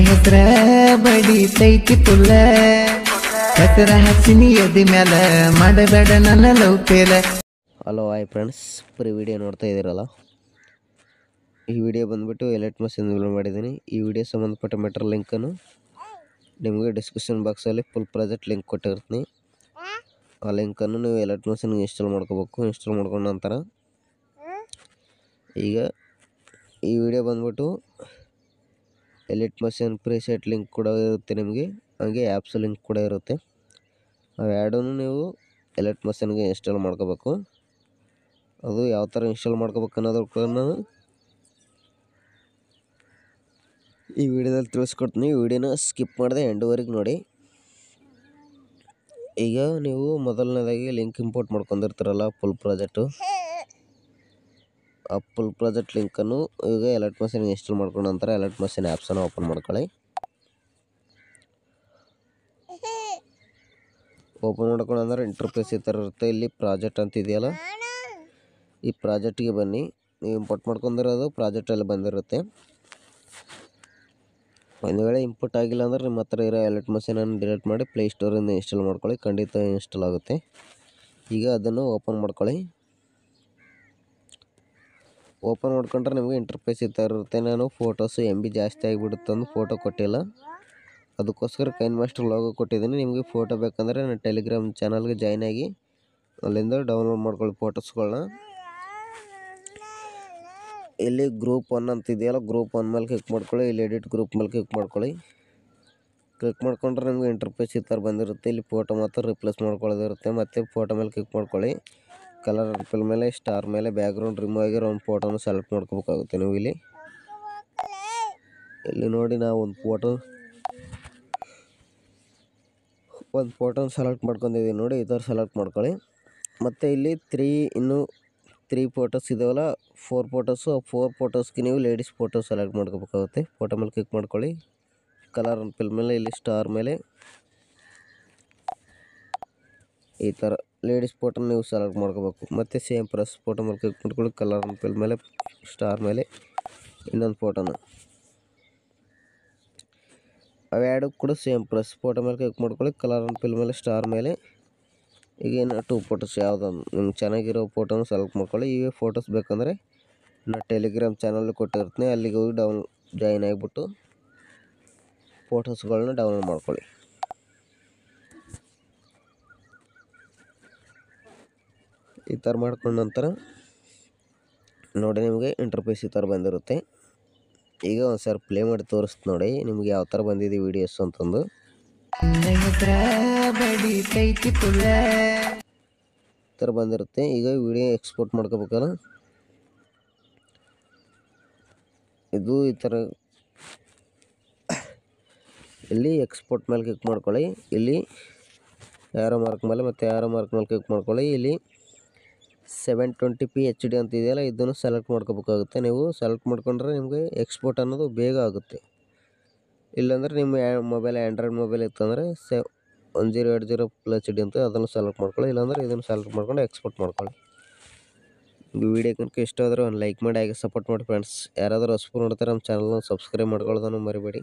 ಹೆಸರ ಬಡಿತೈತಿ ಪುಲ್ಲ ಹೆಸರ ಹಚ್ಚಿನಿ ಎದಿ ಮ್ಯಾಲ ಮಾಡಬೇಡ ನನ್ನ ಲವ್ ಪೇಲ. ಹಲೋ ಹಾಯ್ ಫ್ರೆಂಡ್ಸ್, ಬರೀ ವಿಡಿಯೋ ನೋಡ್ತಾ ಇದ್ದೀರಲ್ಲ. ಈ ವಿಡಿಯೋ ಬಂದುಬಿಟ್ಟು ಎಲೆಕ್ಟ್ ಮಷಿನ್ ಮಾಡಿದ್ದೀನಿ. ಈ ವಿಡಿಯೋ ಸಂಬಂಧಪಟ್ಟ ಮೆಟೀರಿಯಲ್ ಲಿಂಕನ್ನು ನಿಮಗೆ ಡಿಸ್ಕ್ರಿಪ್ಷನ್ ಬಾಕ್ಸಲ್ಲಿ ಫುಲ್ ಪ್ರಾಜೆಕ್ಟ್ ಲಿಂಕ್ ಕೊಟ್ಟಿರ್ತೀನಿ. ಆ ಲಿಂಕನ್ನು ನೀವು ಎಲೆಕ್ಟ್ ಮಷಿನ್ಗೆ ಇನ್ಸ್ಟಾಲ್ ಮಾಡ್ಕೋಬೇಕು. ಇನ್ಸ್ಟಾಲ್ ಮಾಡ್ಕೊಂಡ ನಂತರ ಈಗ ಈ ವಿಡಿಯೋ ಬಂದುಬಿಟ್ಟು ಎಲೆಕ್ಟ್ ಮಷಿನ್ ಪ್ರೀಸೆಟ್ ಲಿಂಕ್ ಕೂಡ ಇರುತ್ತೆ ನಿಮಗೆ, ಹಾಗೆ ಆ್ಯಪ್ಸ್ ಲಿಂಕ್ ಕೂಡ ಇರುತ್ತೆ. ಅವು ಎರಡನ್ನೂ ನೀವು ಎಲೆಕ್ಟ್ ಮಷಿನ್ಗೆ ಇನ್ಸ್ಟಾಲ್ ಮಾಡ್ಕೋಬೇಕು. ಅದು ಯಾವ ಥರ ಇನ್ಸ್ಟಾಲ್ ಮಾಡ್ಕೋಬೇಕು ಅನ್ನೋದ್ರ ಕೂಡ ನಾನು ಈ ವಿಡಿಯೋದಲ್ಲಿ ತಿಳಿಸ್ಕೊಡ್ತೀನಿ. ಈ ವಿಡಿಯೋನ ಸ್ಕಿಪ್ ಮಾಡಿದೆ ಎಂಡ್ವರೆಗೆ ನೋಡಿ. ಈಗ ನೀವು ಮೊದಲನೇದಾಗಿ ಲಿಂಕ್ ಇಂಪೋರ್ಟ್ ಮಾಡ್ಕೊಂಡಿರ್ತೀರಲ್ಲ ಫುಲ್ ಪ್ರಾಜೆಕ್ಟು, ಆ ಫುಲ್ ಪ್ರಾಜೆಕ್ಟ್ ಲಿಂಕನ್ನು ಈಗ ಎಲೆಕ್ಟ್ ಮಷಿನ್ಗೆ ಇನ್ಸ್ಟಾಲ್ ಮಾಡ್ಕೊಂಡ ನಂತರ ಎಲೆಕ್ಟ್ ಮಷಿನ್ ಆ್ಯಪ್ಸನ್ನು ಓಪನ್ ಮಾಡ್ಕೊಳ್ಳಿ. ಓಪನ್ ಮಾಡ್ಕೊಂಡು ಅಂದ್ರೆ ಇಂಟರ್ಫೇಸ್ ಈ ಥರ ಇರುತ್ತೆ. ಇಲ್ಲಿ ಪ್ರಾಜೆಕ್ಟ್ ಅಂತ ಇದೆಯಲ್ಲ, ಈ ಪ್ರಾಜೆಕ್ಟಿಗೆ ಬನ್ನಿ. ನೀವು ಇಂಪೋರ್ಟ್ ಮಾಡ್ಕೊಂಡಿರೋದು ಪ್ರಾಜೆಕ್ಟಲ್ಲಿ ಬಂದಿರುತ್ತೆ. ಒಂದು ವೇಳೆ ಇಂಪೋರ್ಟ್ ಆಗಿಲ್ಲ ಅಂದ್ರೆ ನಿಮ್ಮ ಹತ್ರ ಇರೋ ಎಲೆಕ್ಟ್ ಮಷಿನನ್ನು ಡಿಲೀಟ್ ಮಾಡಿ ಪ್ಲೇಸ್ಟೋರಿಂದ ಇನ್ಸ್ಟಾಲ್ ಮಾಡ್ಕೊಳ್ಳಿ, ಖಂಡಿತ ಇನ್ಸ್ಟಾಲ್ ಆಗುತ್ತೆ. ಈಗ ಅದನ್ನು ಓಪನ್ ಮಾಡ್ಕೊಳ್ಳಿ. ಓಪನ್ ಮಾಡ್ಕೊಂಡ್ರೆ ನಿಮಗೆ ಇಂಟರ್ಫೇಸ್ ಈ ಥರ ಇರುತ್ತೆ. ನಾನು ಫೋಟೋಸು MB ಜಾಸ್ತಿ ಆಗಿಬಿಡುತ್ತೆ ಅಂದು ಫೋಟೋ ಕೊಟ್ಟಿಲ್ಲ, ಅದಕ್ಕೋಸ್ಕರ ಕೈನ್ ಮಾಸ್ಟರ್ ಲೋಗೋ ಕೊಟ್ಟಿದ್ದೀನಿ. ನಿಮಗೆ ಫೋಟೋ ಬೇಕಂದರೆ ನನ್ನ ಟೆಲಿಗ್ರಾಮ್ ಚಾನಲ್ಗೆ ಜಾಯ್ನ್ ಆಗಿ ಅಲ್ಲಿಂದ ಡೌನ್ಲೋಡ್ ಮಾಡ್ಕೊಳ್ಳಿ ಫೋಟೋಸ್ಗಳನ್ನ. ಇಲ್ಲಿ ಗ್ರೂಪ್ 1 ಅಂತ ಇದೆಯಲ್ಲ, ಗ್ರೂಪ್ 1 ಮೇಲೆ ಕ್ಲಿಕ್ ಮಾಡ್ಕೊಳ್ಳಿ. ಇಲ್ಲಿ ಎಡಿಟ್ ಗ್ರೂಪ್ ಮೇಲೆ ಕ್ಲಿಕ್ ಮಾಡ್ಕೊಳ್ಳಿ. ಕ್ಲಿಕ್ ಮಾಡ್ಕೊಂಡ್ರೆ ನಿಮಗೆ ಇಂಟರ್ಫೇಸ್ ಈ ಥರ ಬಂದಿರುತ್ತೆ. ಇಲ್ಲಿ ಫೋಟೋ ಮಾತ್ರ ರಿಪ್ಲೇಸ್ ಮಾಡ್ಕೊಳ್ಳೋದಿರುತ್ತೆ. ಮತ್ತು ಫೋಟೋ ಮೇಲೆ ಕ್ಲಿಕ್ ಮಾಡ್ಕೊಳ್ಳಿ. ಕಲರ್ ಫಿಲ್ ಮೇಲೆ ಸ್ಟಾರ್ ಮೇಲೆ ಬ್ಯಾಕ್ಗ್ರೌಂಡ್ ರಿಮೂವ್ ಆಗಿರೋ ಒಂದು ಫೋಟೋನ ಸೆಲೆಕ್ಟ್ ಮಾಡ್ಕೋಬೇಕಾಗುತ್ತೆ. ನೀವು ಇಲ್ಲಿ ನೋಡಿ, ನಾವು ಒಂದು ಫೋಟೋನ ಸೆಲೆಕ್ಟ್ ಮಾಡ್ಕೊಂಡಿದ್ದೀವಿ ನೋಡಿ, ಈ ಥರ ಸೆಲೆಕ್ಟ್ ಮಾಡ್ಕೊಳ್ಳಿ. ಮತ್ತು ಇಲ್ಲಿ 3 ಫೋಟೋಸ್ ಇದಾವಲ್ಲ, 4 ಫೋಟೋಸು. ಆ 4 ಫೋಟೋಸ್ಗೆ ನೀವು ಲೇಡೀಸ್ ಫೋಟೋ ಸೆಲೆಕ್ಟ್ ಮಾಡ್ಕೋಬೇಕಾಗುತ್ತೆ. ಫೋಟೋ ಮೇಲೆ ಕ್ಲಿಕ್ ಮಾಡ್ಕೊಳ್ಳಿ. ಕಲರ್ ಫಿಲ್ ಮೇಲೆ ಇಲ್ಲಿ ಸ್ಟಾರ್ ಮೇಲೆ ಈ ಥರ ಲೇಡೀಸ್ ಫೋಟೋನ ನೀವು ಸೆಲೆಕ್ಟ್ ಮಾಡ್ಕೋಬೇಕು. ಮತ್ತು ಸೇಮ್ ಪ್ರೆಸ್ ಫೋಟೋ ಮೇಲೆ ಕ್ಲಿಕ್ ಮಾಡ್ಕೊಳ್ಳಿ. ಕಲರ್ ಫಿಲ್ ಮೇಲೆ ಸ್ಟಾರ್ ಮೇಲೆ ಇನ್ನೊಂದು ಫೋಟೋನ, ಅವೆರಡು ಕೂಡ ಸೇಮ್ ಪ್ರೆಸ್ ಫೋಟೋ ಮೇಲೆ ಕ್ಲಿಕ್ ಮಾಡ್ಕೊಳ್ಳಿ. ಕಲರ್ ಫಿಲ್ ಮೇಲೆ ಸ್ಟಾರ್ ಮೇಲೆ ಈಗೇನು 2 ಫೋಟೋಸ್ ಯಾವುದೊಂದು ನಿಮ್ಗೆ ಚೆನ್ನಾಗಿರೋ ಫೋಟೋನ ಸೆಲೆಕ್ಟ್ ಮಾಡ್ಕೊಳ್ಳಿ. ಇವೇ ಫೋಟೋಸ್ ಬೇಕಂದರೆ ನಾನು ಟೆಲಿಗ್ರಾಮ್ ಚಾನಲ್ ಕೊಟ್ಟಿರ್ತೀನಿ, ಅಲ್ಲಿಗೆ ಹೋಗಿ ಜಾಯಿನ್ ಆಗಿಬಿಟ್ಟು ಫೋಟೋಸ್ಗಳನ್ನ ಡೌನ್ಲೋಡ್ ಮಾಡ್ಕೊಳ್ಳಿ. ಈ ಥರ ಮಾಡ್ಕೊಂಡ ನಂತರ ನೋಡಿ, ನಿಮಗೆ ಇಂಟರ್ಫೇಸ್ ಈ ಥರ ಬಂದಿರುತ್ತೆ. ಈಗ ಒಂದು ಸಾರಿ ಪ್ಲೇ ಮಾಡಿ ತೋರಿಸ್ತು ನೋಡಿ ನಿಮ್ಗೆ ಯಾವ ಥರ ಬಂದಿದೆ ವೀಡಿಯೋಸ್ ಅಂತಂದು. ಈ ಥರ ಬಂದಿರುತ್ತೆ. ಈಗ ವಿಡಿಯೋ ಎಕ್ಸ್ಪೋರ್ಟ್ ಮಾಡ್ಕೋಬೇಕಲ್ಲ, ಇದು ಈ ಥರ. ಇಲ್ಲಿ ಎಕ್ಸ್ಪೋರ್ಟ್ ಮೇಲೆ ಕ್ಲಿಕ್ ಮಾಡ್ಕೊಳ್ಳಿ. ಇಲ್ಲಿ ಯಾರೋ ಮಾರ್ಕ್ ಮೇಲೆ ಮತ್ತು ಯಾರೋ ಮಾರ್ಕ್ ಮೇಲೆ ಕ್ಲಿಕ್ ಮಾಡ್ಕೊಳ್ಳಿ. ಇಲ್ಲಿ 720p HD ಅಂತ ಇದೆಯಲ್ಲ, ಇದನ್ನು ಸೆಲೆಕ್ಟ್ ಮಾಡ್ಕೋಬೇಕಾಗುತ್ತೆ. ನೀವು ಸೆಲೆಕ್ಟ್ ಮಾಡ್ಕೊಂಡ್ರೆ ನಿಮಗೆ ಎಕ್ಸ್ಪೋರ್ಟ್ ಅನ್ನೋದು ಬೇಗ ಆಗುತ್ತೆ. ಇಲ್ಲಾಂದರೆ ನಿಮ್ಮ ಮೊಬೈಲ್ ಆ್ಯಂಡ್ರಾಯ್ಡ್ ಮೊಬೈಲ್ ಇತ್ತಂದರೆ 1080 Full HD ಅಂತ ಅದನ್ನು ಸೆಲೆಕ್ಟ್ ಮಾಡ್ಕೊಳ್ಳಿ. ಇಲ್ಲಾಂದರೆ ಇದನ್ನು ಸೆಲೆಕ್ಟ್ ಮಾಡ್ಕೊಂಡು ಎಕ್ಸ್ಪೋರ್ಟ್ ಮಾಡ್ಕೊಳ್ಳಿ. ವಿಡಿಯೋ ಕనుక ಇಷ್ಟ ಆದರೆ ಒಂದು ಲೈಕ್ ಮಾಡಿ, ಹಾಗೆ ಸಪೋರ್ಟ್ ಮಾಡಿ ಫ್ರೆಂಡ್ಸ್. ಯಾರಾದರೂ ಹೊಸಬರು ನೋಡ್ತಾರೆ ನಮ್ಮ ಚಾನಲ್ನ ಸಬ್ಸ್ಕ್ರೈಬ್ ಮಾಡ್ಕೊಳ್ಳೋದನ್ನು ಮರಿಬೇಡಿ.